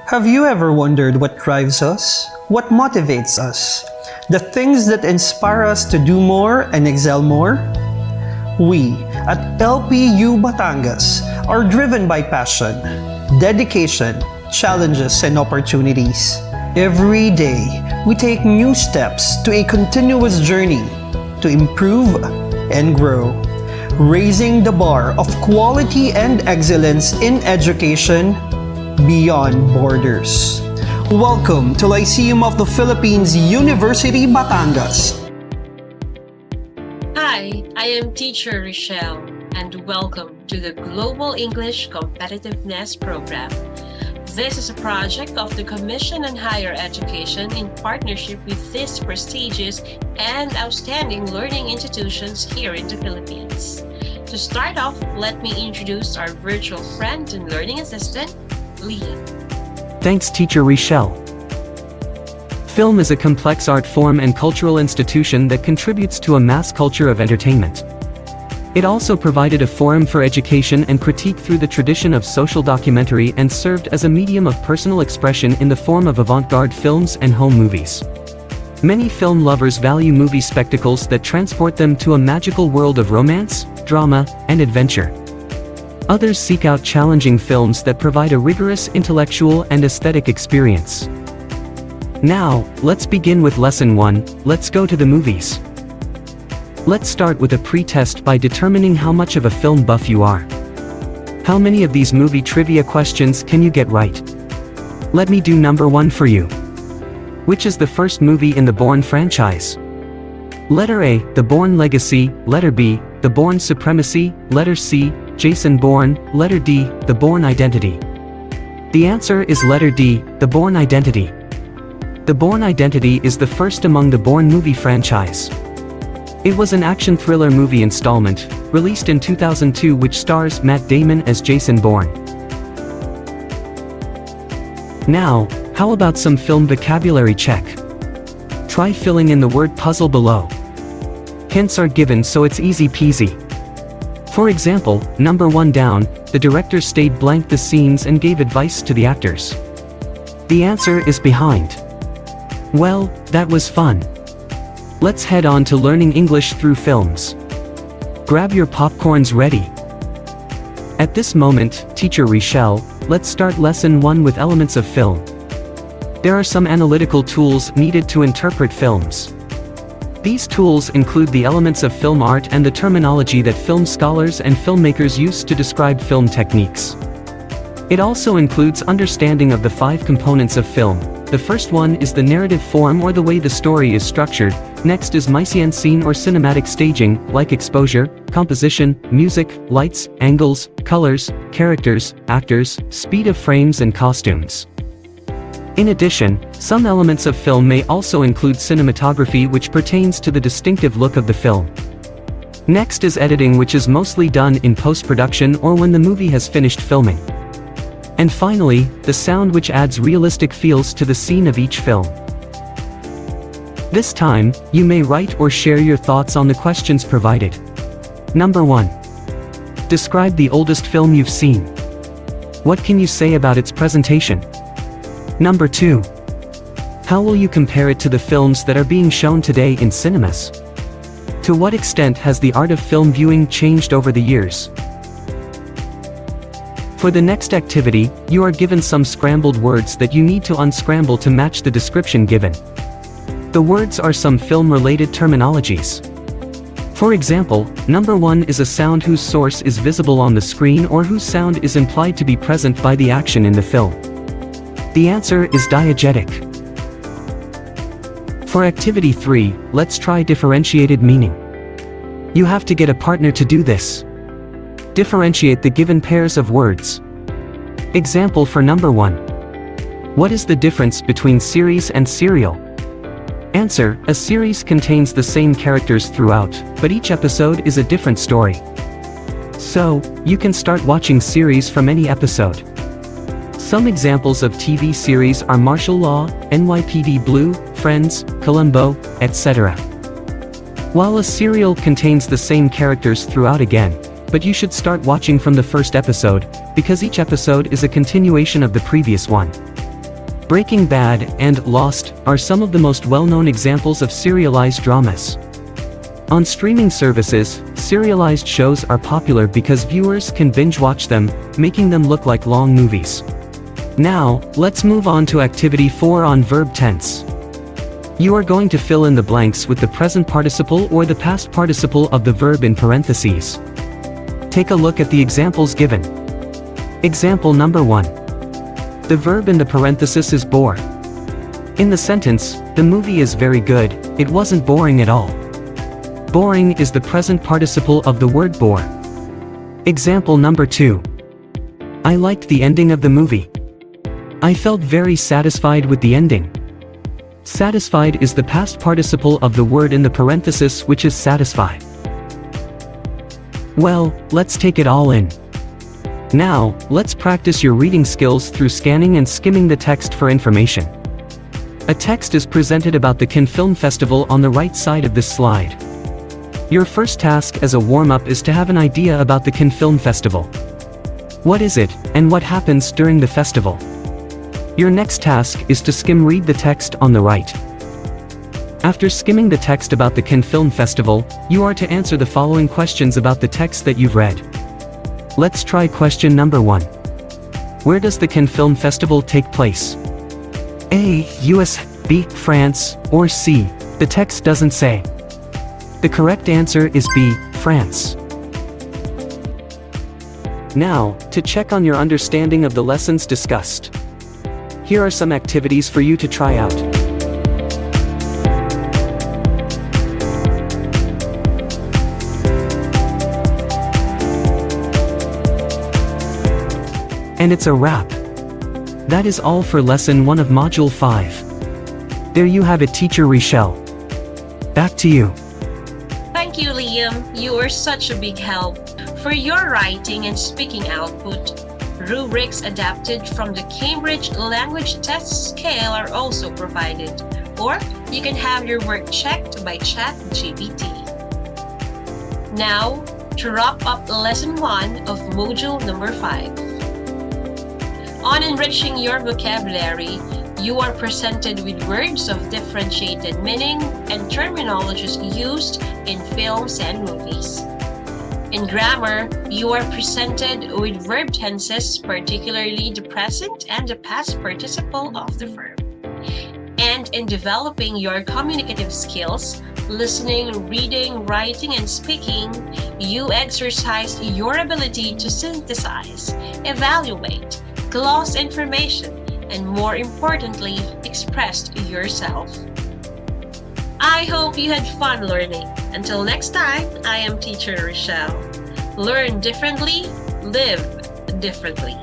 Have you ever wondered what drives us? What motivates us? The things that inspire us to do more and excel more? We, at LPU Batangas, are driven by passion, dedication, challenges, and opportunities. Every day, we take new steps to a continuous journey to improve and grow, raising the bar of quality and excellence in education beyond borders. Welcome to Lyceum of the Philippines, University Batangas. Hi, I am Teacher Rochelle, and welcome to the Global English Competitiveness Program. This is a project of the Commission on Higher Education in partnership with these prestigious and outstanding learning institutions here in the Philippines. To start off, let me introduce our virtual friend and learning assistant, Lee. Thanks, Teacher Rochelle. Film is a complex art form and cultural institution that contributes to a mass culture of entertainment. It also provided a forum for education and critique through the tradition of social documentary and served as a medium of personal expression in the form of avant-garde films and home movies. Many film lovers value movie spectacles that transport them to a magical world of romance, drama, and adventure. Others seek out challenging films that provide a rigorous intellectual and aesthetic experience. Now, let's begin with Lesson 1, let's go to the movies. Let's start with a pre-test by determining how much of a film buff you are. How many of these movie trivia questions can you get right? Let me do number 1 for you. Which is the first movie in the Bourne franchise? Letter A, The Bourne Legacy, letter B, The Bourne Supremacy, letter C, Jason Bourne, letter D, The Bourne Identity. The answer is letter D, The Bourne Identity. The Bourne Identity is the first among the Bourne movie franchise. It was an action thriller movie installment, released in 2002 which stars Matt Damon as Jason Bourne. Now, how about some film vocabulary check? Try filling in the word puzzle below. Hints are given so it's easy peasy. For example, number 1 down, the director stayed blank the scenes and gave advice to the actors. The answer is behind. Well, that was fun. Let's head on to learning English through films. Grab your popcorns ready. At this moment, Teacher Rochelle, let's start Lesson 1 with elements of film. There are some analytical tools needed to interpret films. These tools include the elements of film art and the terminology that film scholars and filmmakers use to describe film techniques. It also includes understanding of the 5 components of film. The first one is the narrative form or the way the story is structured. Next is mise-en-scene or cinematic staging, like exposure, composition, music, lights, angles, colors, characters, actors, speed of frames and costumes. In addition, some elements of film may also include cinematography, which pertains to the distinctive look of the film. Next is editing, which is mostly done in post-production or when the movie has finished filming. And finally, the sound, which adds realistic feels to the scene of each film. This time, you may write or share your thoughts on the questions provided. Number 1. Describe the oldest film you've seen. What can you say about its presentation? Number 2. How will you compare it to the films that are being shown today in cinemas? To what extent has the art of film viewing changed over the years? For the next activity, you are given some scrambled words that you need to unscramble to match the description given. The words are some film-related terminologies. For example, number 1 is a sound whose source is visible on the screen or whose sound is implied to be present by the action in the film. The answer is diegetic. For activity 3, let's try differentiated meaning. You have to get a partner to do this. Differentiate the given pairs of words. Example for number 1. What is the difference between series and serial? Answer: a series contains the same characters throughout, but each episode is a different story. So, you can start watching series from any episode. Some examples of TV series are Martial Law, NYPD Blue, Friends, Columbo, etc. While a serial contains the same characters throughout again, but you should start watching from the first episode, because each episode is a continuation of the previous one. Breaking Bad and Lost are some of the most well-known examples of serialized dramas. On streaming services, serialized shows are popular because viewers can binge-watch them, making them look like long movies. Now, let's move on to Activity 4 on verb tense. You are going to fill in the blanks with the present participle or the past participle of the verb in parentheses. Take a look at the examples given. Example number 1. The verb in the parenthesis is bore. In the sentence, the movie is very good, it wasn't boring at all. Boring is the present participle of the word bore. Example number 2. I liked the ending of the movie. I felt very satisfied with the ending. Satisfied is the past participle of the word in the parenthesis, which is satisfy. Well, let's take it all in. Now, let's practice your reading skills through scanning and skimming the text for information. A text is presented about the Cannes Film Festival on the right side of this slide. Your first task as a warm-up is to have an idea about the Cannes Film Festival. What is it, and what happens during the festival? Your next task is to skim-read the text on the right. After skimming the text about the Cannes Film Festival, you are to answer the following questions about the text that you've read. Let's try question number 1. Where does the Cannes Film Festival take place? A. US, B. France, or C. The text doesn't say. The correct answer is B. France. Now, to check on your understanding of the lessons discussed. Here are some activities for you to try out. And it's a wrap. That is all for Lesson 1 of Module 5. There you have it, Teacher Rochelle. Back to you. Thank you, Liam. You are such a big help. For your writing and speaking output, rubrics adapted from the Cambridge Language Test Scale are also provided, or you can have your work checked by ChatGPT. Now, to wrap up Lesson 1 of Module number 5. On enriching your vocabulary, you are presented with words of differentiated meaning and terminologies used in films and movies. In grammar, you are presented with verb tenses, particularly the present and the past participle of the verb. And in developing your communicative skills, listening, reading, writing, and speaking, you exercise your ability to synthesize, evaluate, gloss information, and more importantly, express yourself. I hope you had fun learning. Until next time, I am Teacher Rochelle. Learn differently, live differently.